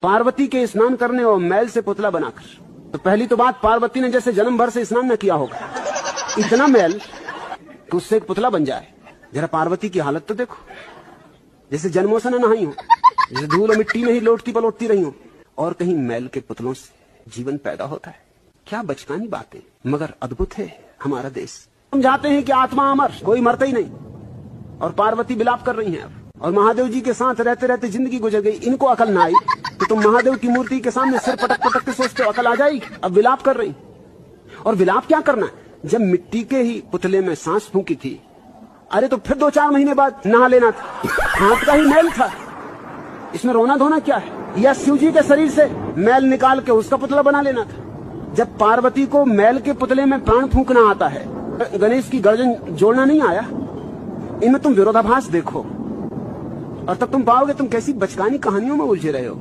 पार्वती के स्नान करने और मैल से पुतला बनाकर। तो पहली तो बात, पार्वती ने जैसे जन्म भर से स्नान न किया होगा, इतना मैल कि उससे एक पुतला बन जाए। जरा पार्वती की हालत तो देखो, जैसे जन्मों से न नहाई हो, जैसे धूल और मिट्टी में ही लोटती पलोटती रही हो, और कहीं मैल के पुतलों से जीवन पैदा होता है। क्या बचकानी बातें, मगर अद्भुत है हमारा देश। समझाते हैं कि आत्मा अमर, कोई मरता ही नहीं, और पार्वती विलाप कर रही हैं अब, और महादेव जी के साथ रहते रहते जिंदगी गुजर गई। इनको अकल ना आई तो तुम महादेव की मूर्ति के सामने सिर पटक पटक के सोचते हो अकल आ जाएगी। अब विलाप कर रही, और विलाप क्या करना है, जब मिट्टी के ही पुतले में सांस फूंकी थी, अरे तो फिर 2-4 महीने बाद नहा लेना था, हाथ का ही मैल था, इसमें रोना धोना क्या है। या शिव जी के शरीर से मैल निकाल के उसका पुतला बना लेना था। जब पार्वती को मैल के पुतले में प्राण फूंकना आता है, गणेश की गर्दन जोड़ना नहीं आया। इनमें तुम विरोधाभास देखो, और तब तुम पाओगे तुम कैसी बचकानी कहानियों में उलझे रहे हो।